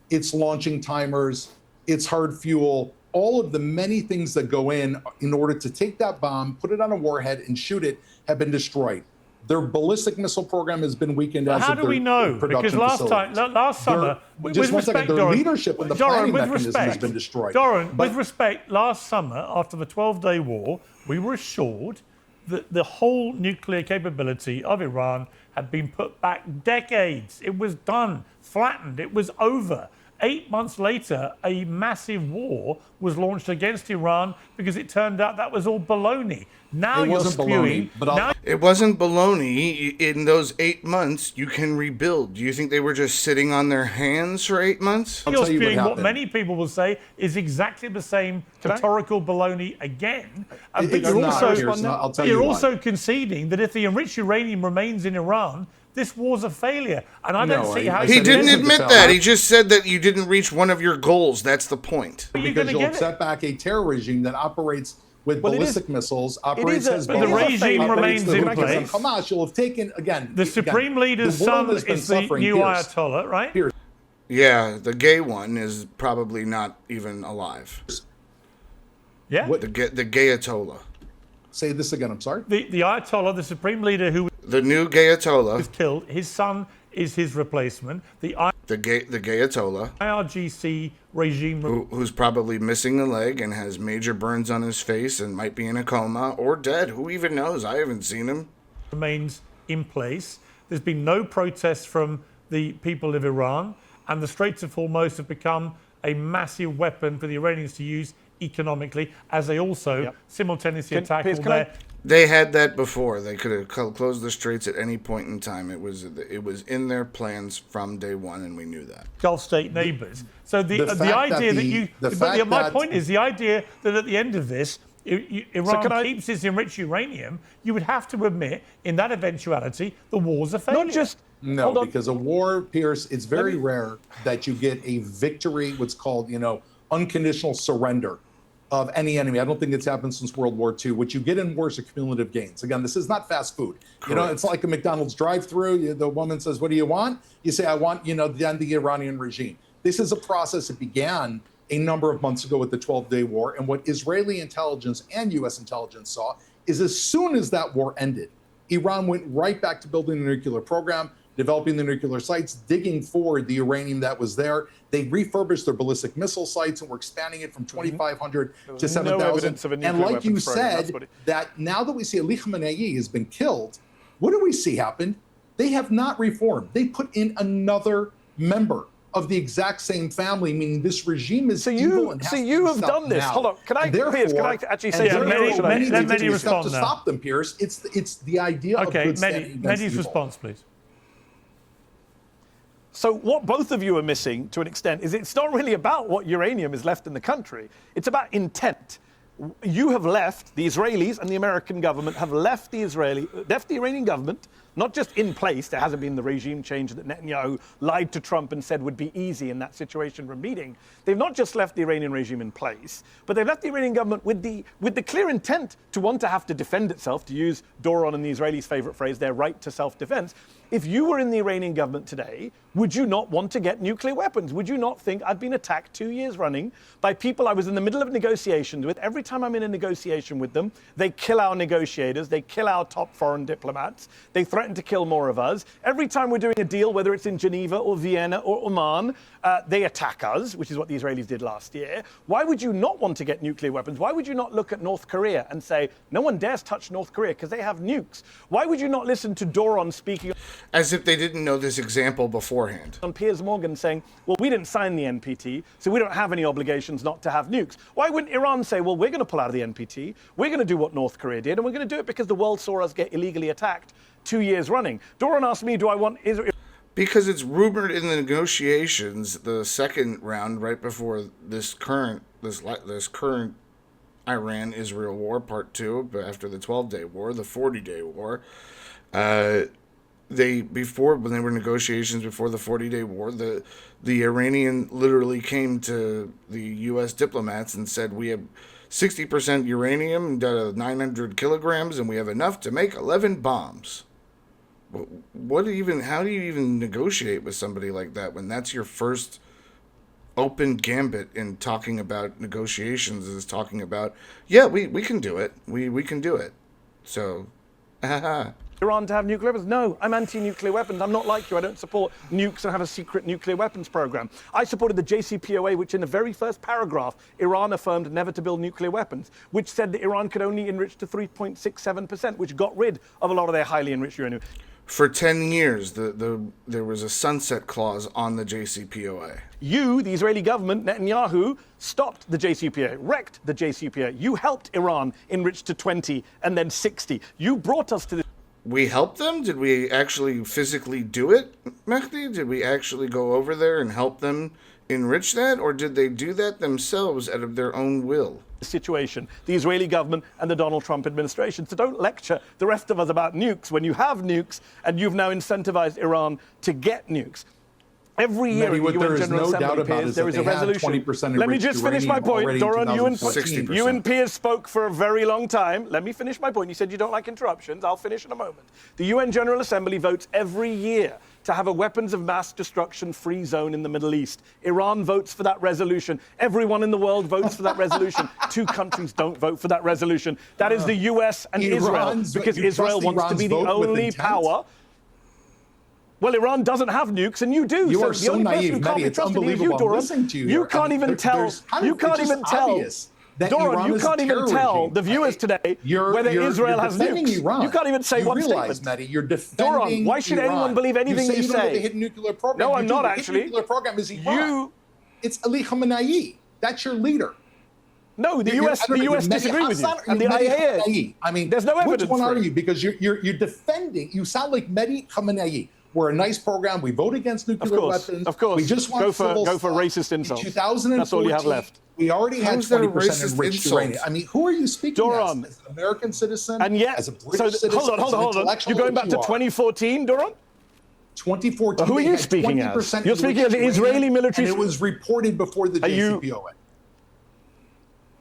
its launching timers, its hard fuel, all of the many things that go in order to take that bomb, put it on a warhead, and shoot it have been destroyed. Their ballistic missile program has been weakened as How of do we know? Because last summer, with respect, their Doran, leadership and the Doran, planning with mechanism respect, has been destroyed. Doran, But- with respect, last summer, after the 12-day war, we were assured that the whole nuclear capability of Iran had been put back decades. It was done, flattened, it was over. 8 months later, a massive war was launched against Iran because it turned out that was all baloney. Now It you're wasn't spewing. baloney, but It wasn't baloney. In those 8 months, you can rebuild. Do you think they were just sitting on their hands for 8 months? I'll You're tell you what spewing what happened. many people will say is exactly the same rhetorical baloney again. But It's you're not, also, Piers, and I'll tell you're you why. also conceding that if the enriched uranium remains in Iran, this war's a failure. And I don't No, see I- how I you He said can didn't isn't admit the that. failure. He just said that you didn't reach one of your goals. That's the point. You're because gonna you'll get it. set back a terror regime that operates with Well, it is- ballistic missiles, operates a- Hezbollah, but the regime operates remains the in Houthis and place. Hamas, you'll have taken, again... The Supreme Leader's son is the new Ayatollah, right? Piers. Yeah, the gay one is probably not even alive. Yeah. What- The Gayatollah. Say this again, I'm sorry? The Ayatollah, the Supreme Leader who The new Gayatollah. was killed, his son is his replacement. The The Gayatollah. IRGC regime Who's probably missing a leg and has major burns on his face and might be in a coma or dead. Who even knows? I haven't seen him. remains in place. There's been no protests from the people of Iran, and the Straits of Hormuz have become a massive weapon for the Iranians to use economically, as they also simultaneously attack Piers, all can I- their They had that before. They could have closed the straits at any point in time. It was in their plans from day one, and we knew that. Gulf state neighbors. So the fact that idea that the- you, the but fact my that- point is the idea that at the end of this, Iran can I- keeps its enriched uranium, you would have to admit, in that eventuality, the war's a failure. Not just No, hold on. because a war, Pierce, it's very rare that you get a victory, what's called, unconditional surrender of any enemy. I don't think it's happened since World War II. What you get in wars are cumulative gains. Again, this is not fast food. It's like a McDonald's drive-through. The woman says, "What do you want?" You say, "I want, the Iranian regime." This is a process that began a number of months ago with the 12-day war. And what Israeli intelligence and U.S. intelligence saw is as soon as that war ended, Iran went right back to building the nuclear program, developing the nuclear sites, digging for the uranium that was there. They refurbished their ballistic missile sites and were expanding it from 2,500 to 7,000. evidence of a nuclear And like you weapons program, that's said, what it- that now that we see Ali Khamenei has been killed, what do we see happen? They have not reformed. They put in another member of the exact same family, meaning this regime is evil and has to you be have stopped done this. now. Hold on, can I- And Piers, can I actually say and something? therefore, Mehdi, many let need to Mehdi take steps respond to now. stop them, Piers. It's the idea of Okay, good standing against Mehdi's evil. response, please. So what both of you are missing to an extent is it's not really about what uranium is left in the country. It's about intent. You have left, the Israelis and the American government have left the Iranian government, not just in place. There hasn't been the regime change that Netanyahu lied to Trump and said would be easy in that situation from meeting. They've not just left the Iranian regime in place, but they've left the Iranian government with the clear intent to want to have to defend itself, to use Doron and the Israelis' favorite phrase, their right to self-defense. If you were in the Iranian government today, would you not want to get nuclear weapons? Would you not think I've been attacked 2 years running by people I was in the middle of negotiations with? Every time I'm in a negotiation with them, they kill our negotiators, they kill our top foreign diplomats, they threaten threaten to kill more of us. Every time we're doing a deal, whether it's in Geneva or Vienna or Oman, they attack us, which is what the Israelis did last year. Why would you not want to get nuclear weapons? Why would you not look at North Korea and say, no one dares touch North Korea because they have nukes? Why would you not listen to Doron speaking As if they didn't know this example beforehand. on Piers Morgan saying, well, we didn't sign the NPT, so we don't have any obligations not to have nukes? Why wouldn't Iran say, well, we're going to pull out of the NPT, we're going to do what North Korea did, and we're going to do it because the world saw us get illegally attacked 2 years running? Doron asked me, do I want Israel? Because it's rumored in the negotiations, the second round, right before this current Iran-Israel war, part 2, but after the 12-day war, the 40-day war, when they were negotiations before the 40-day war, the Iranian literally came to the U.S. diplomats and said, we have 60% uranium, 900 kilograms, and we have enough to make 11 bombs. How do you even negotiate with somebody like that when that's your first open gambit in talking about negotiations, is talking about, yeah, we can do it. We can do it. So, Iran to have nuclear weapons? No, I'm anti-nuclear weapons. I'm not like you. I don't support nukes and have a secret nuclear weapons program. I supported the JCPOA, which in the very first paragraph, Iran affirmed never to build nuclear weapons, which said that Iran could only enrich to 3.67%, which got rid of a lot of their highly enriched uranium. for 10 years, there was a sunset clause on the JCPOA. You, the Israeli government, Netanyahu, stopped the JCPOA, wrecked the JCPOA. You helped Iran enrich to 20 and then 60. You brought us to this. We helped them? Did we actually physically do it, Mehdi? Did we actually go over there and help them enrich that? Or did they do that themselves out of their own will? Situation, the Israeli government and the Donald Trump administration. So don't lecture the rest of us about nukes when you have nukes and you've now incentivized Iran to get nukes. Every year in the UN General Assembly, Piers, there is a resolution. Let me just finish my point, Doron. You and Piers spoke for a very long time. Let me finish my point. You said you don't like interruptions. I'll finish in a moment. The UN General Assembly votes every year to have a weapons of mass destruction free zone in the Middle East. Iran votes for that resolution. Everyone in the world votes for that resolution. 2 countries don't vote for that resolution. That is the US and Israel, because Israel wants to be the only power. Well, Iran doesn't have nukes, and you do. You are so naive, Mehdi. It's unbelievable. I'm listening to you. You can't even tell. You can't even tell. Doron, you can't even tell the viewers today whether Israel has nukes. Iran. You can't even say one statement. Mehdi, you're defending Doron, why should anyone believe anything you say? You don't know the hidden nuclear program. No, I'm not actually. The hidden nuclear program is Iran. It's Ali Khamenei. That's your leader. No, the US disagree with you. And the IAEA. I mean, there's no evidence. Which one are you? Because you're defending. You sound like Mehdi Khamenei. We're a nice program. We vote against nuclear weapons. Of course. We just want go for racist insults. In 2014, that's all you have left. We already had 20% enriched uranium. I mean, who are you speaking Doron, as an American citizen? And yet, as a British citizen? Hold on. You're going back to 2014, Doron? 2014. Who are you speaking as? You're speaking as the Israeli military. And it was reported before the JCPOA.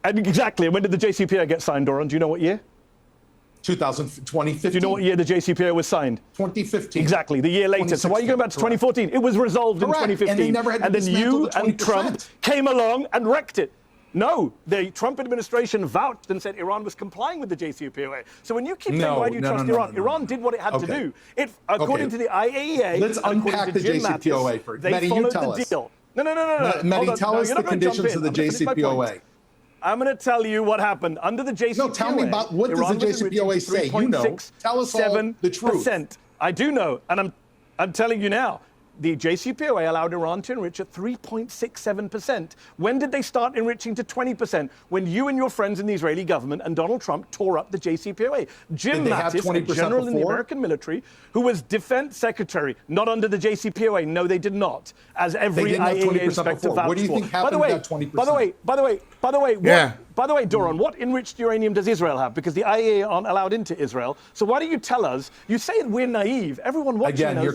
Exactly. And when did the JCPOA get signed, Doron? Do you know what year? 2015. Do you know what year the JCPOA was signed? 2015. Exactly, the year later. So why are you going back to 2014? It was resolved in 2015. And then you and Trump came along and wrecked it. No, the Trump administration vouched and said Iran was complying with the JCPOA. So when you keep saying, why do you trust Iran? Iran did what it had to do. According to the IAEA, let's unpack the JCPOA first. They followed the deal. No. Mehdi, tell us the conditions of the JCPOA. I'm going to tell you what happened under the JCPOA. No, tell me about what does the JCPOA say? You know, tell us all the truth. I do know, and I'm telling you now. The JCPOA allowed Iran to enrich at 3.67%. When did they start enriching to 20%? When you and your friends in the Israeli government and Donald Trump tore up the JCPOA. Jim Mattis, a general in the American military, who was defense secretary, not under the JCPOA. No, they did not. As every IAEA inspector vouched for. What do you think happened to that 20%? By the way, Doron, what enriched uranium does Israel have? Because the IAEA aren't allowed into Israel. So why do you tell us? You say we're naive. Everyone watching knows you're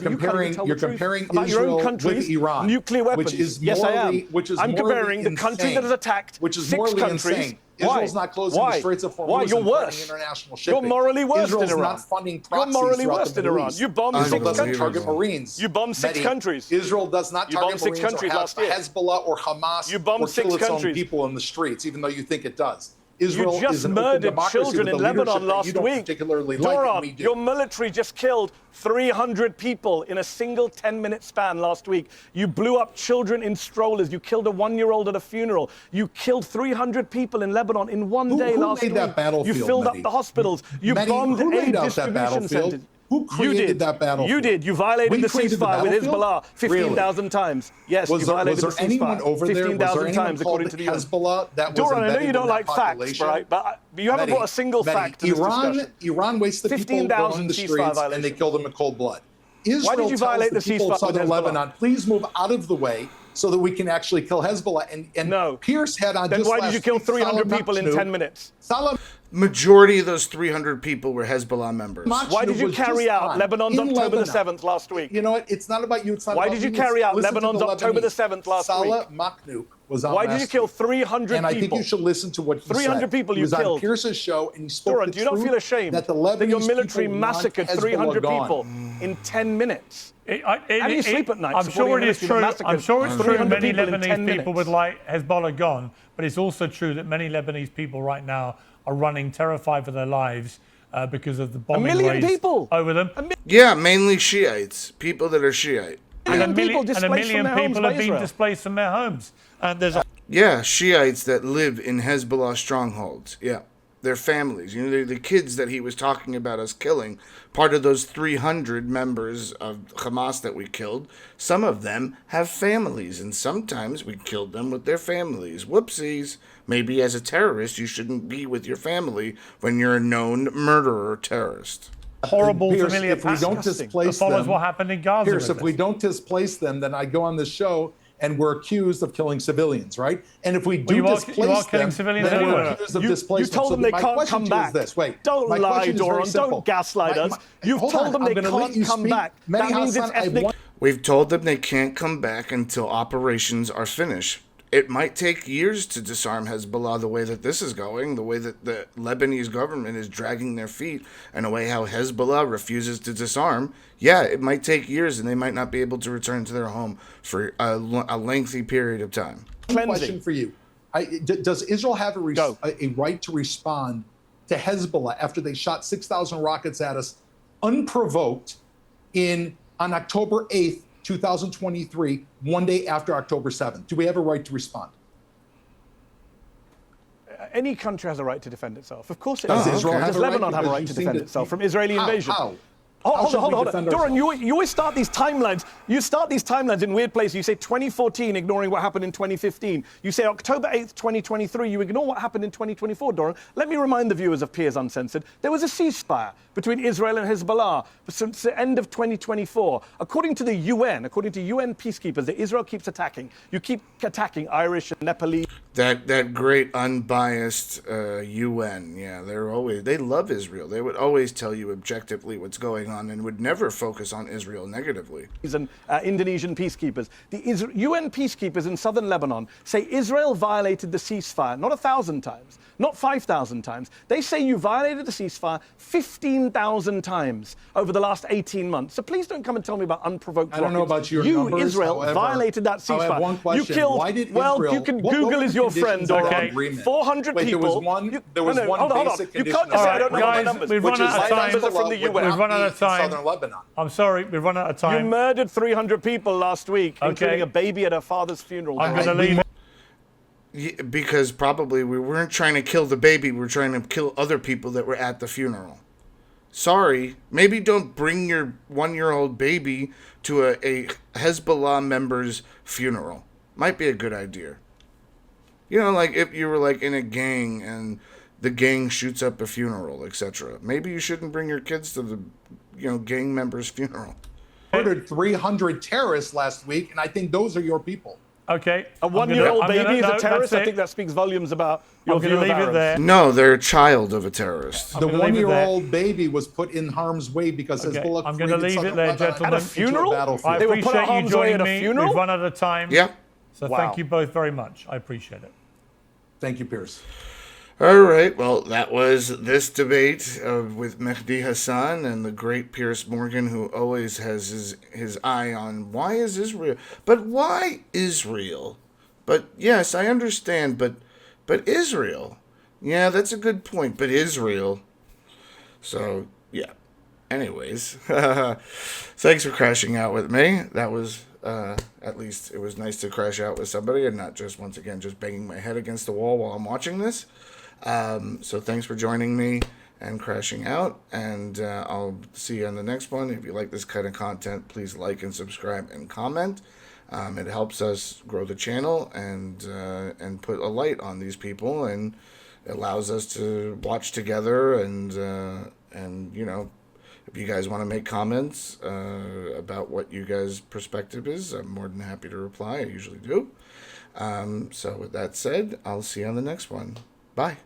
comparing about Israel your own country's with Iran, nuclear weapons. Which is yes, I am. I'm comparing the country that has attacked which is 6 countries. Insane. Israel's not closing the Straits of Hormuz. Why? You're worse. International shipping. You're morally worse Israel's than Iran. Not funding You're morally worse than Iran. East. You bombed 6 countries. Target Marines. You bombed 6 countries. Israel does not target Marines or have Hezbollah or Hamas you bombed or 6 kill its countries. own people in the streets, even though you think it does. Israel You just is an open murdered democracy children with in a leadership Lebanon that last you don't week. particularly like, and Doron, we do. your military just killed 300 people in a single 10-minute span last week. You blew up children in strollers. You killed a 1-year-old at a funeral. You killed 300 people in Lebanon in one day Who last made week. that battlefield, You filled up Mehdi? the hospitals. You Mehdi, bombed who laid aid out that distribution battlefield? centers. Who created that battlefield? You did. You violated We the created the ceasefire with battlefield? Hezbollah 15,000 times. Yes, Was you there, violated was there the ceasefire anyone over there? Was there 15,000 anyone times, called according to the UN. Hezbollah that was Doron, I know embedded you don't in that like facts, population? right? But you haven't brought a single fact to this discussion. Iran wastes the people who go in the 15,000 ceasefire streets and they violations. kill them in cold blood. Israel did you tells violate the people ceasefire of southern with Hezbollah? Lebanon, please move out of the way so that we can actually kill Hezbollah. And No. Pierce had on Then just why did last you kill week, 300 Salah people in Makhnouk- 10 minutes? Salah Majority of those 300 people were Hezbollah members. Why did you was carry just out on Lebanon's in October the Lebanon. 7th last week? You know what? It's not about you. It's not Why about did you me. carry out Listen to Lebanon's the October the Lebanese. 7th last Salah week? Makhnouk was on Why did you last kill week. 300 And I think people? you should listen to what he 300 said. people He you was on killed. Pierce's show, and he spoke Doron, the do you not truth feel ashamed that the Lebanese your military people want massacred Hezbollah 300 gone. people in 10 minutes? How do you sleep at night I'm supporting sure a it is military that true. massacred I'm sure it's true 300 many people in 10 Lebanese people would minutes? like Hezbollah gone, but it's also true that many Lebanese people right now are running terrified for their lives because of the bombing million raids people. over them. Yeah, mainly Shiites, people that are Shiite. And a Million million, people and a displaced million from their homes people by have been Israel. displaced from their homes. And there's Yeah, Shiites that live in Hezbollah strongholds. Yeah, their families. You know, they're the kids that he was talking about us killing. Part of those 300 members of Hamas that we killed, some of them have families, and sometimes we killed them with their families. Whoopsies. Maybe as a terrorist, you shouldn't be with your family when you're a known murderer or terrorist. horrible Pierce, familiar if we don't past displace that follows them, what happened in Gaza. Pierce, with if we this. don't displace them, then I go on this show and we're accused of killing civilians, right? And if we do you are displace killing them, civilians then we're anyway. accused of You displacement. told them they my can't question come to you back. is this. Wait, Don't my lie, question is very Doron. simple. Don't gaslight us. You've hold told on, them I'm they gonna let can't you come speak. back. Mehdi That means Hasan, it's I ethnic. want- We've told them they can't come back until operations are finished. It might take years to disarm Hezbollah the way that this is going, the way that the Lebanese government is dragging their feet, and the way how Hezbollah refuses to disarm. Yeah, it might take years, and they might not be able to return to their home for a lengthy period of time. Question for you. Does Israel have Go. a right to respond to Hezbollah after they shot 6,000 rockets at us unprovoked on October 8th, 2023, one day after October 7th? Do we have a right to respond? Any country has a right to defend itself. Of course it Does does. Israel have Does a right? Lebanon have a Because right you to seem defend to- itself from Israeli invasion? How? Hold should we on. defend Doron, ourselves? you always start these timelines. You start these timelines in weird places. You say 2014, ignoring what happened in 2015. You say October 8th, 2023. You ignore what happened in 2024, Doron. Let me remind the viewers of Piers Uncensored. There was a ceasefire between Israel and Hezbollah since the end of 2024. According to the UN, according to UN peacekeepers that Israel keeps attacking, you keep attacking Irish and Nepalese. That great unbiased UN, yeah, they love Israel. They would always tell you objectively what's going on and would never focus on Israel negatively. And Indonesian peacekeepers. The UN peacekeepers in southern Lebanon say Israel violated the ceasefire, not 1,000 times, not 5,000 times. They say you violated the ceasefire 15,000 times over the last 18 months. So please don't come and tell me about unprovoked I don't know rockets. about your You, numbers, Israel, however, violated that I ceasefire. have one question. You killed, Why did well, Israel, you can what Google were is the your conditions friend, of that Doron. agreement? 400 Wait, people. there was one Hold on. basic You condition. can't just say, I don't know Guys, my numbers. we've which run is out of that time. Numbers are from the Hezbollah would UN. We've run out not of be in time. southern Lebanon. I'm sorry, we've run out of You time. murdered 300 people last week, Okay. including a baby at her father's funeral. I'm Doron. going to leave it. Yeah, because probably we weren't trying to kill the baby, we were trying to kill other people that were at the funeral. Sorry, maybe don't bring your 1-year-old baby to a Hezbollah member's funeral. Might be a good idea. You know, like if you were like in a gang and the gang shoots up a funeral, etc. Maybe you shouldn't bring your kids to the, gang member's funeral. Murdered 300 terrorists last week, and I think those are your people. Okay. A 1-year-old baby is a terrorist. That's I it. think that speaks volumes about your I'm view going of to leave it Arabs. there. No, they're a child of a terrorist. The gonna leave it there. 1-year-old baby was put in harm's way because Okay, Hezbollah I'm gonna created leave it southern there, Lebanon gentlemen. At a into funeral? battlefield. I They were put appreciate at you harm's way joining at a me. funeral? We've run out of time. Yeah. So Wow. thank you both very much. I appreciate it. Thank you, Piers. All right, well, that was this debate with Mehdi Hasan and the great Piers Morgan, who always has his eye on why is Israel. But why Israel? But yes, I understand, but Israel. Yeah, that's a good point. But Israel. So, yeah. Anyways, thanks for crashing out with me. That was, at least it was nice to crash out with somebody and not just, once again, just banging my head against the wall while I'm watching this. So thanks for joining me and crashing out. And I'll see you on the next one. If you like this kind of content, please like and subscribe and comment. It helps us grow the channel and put a light on these people, and allows us to watch together and you know, if you guys want to make comments about what you guys' perspective is, I'm more than happy to reply. I usually do. So with that said, I'll see you on the next one. Bye.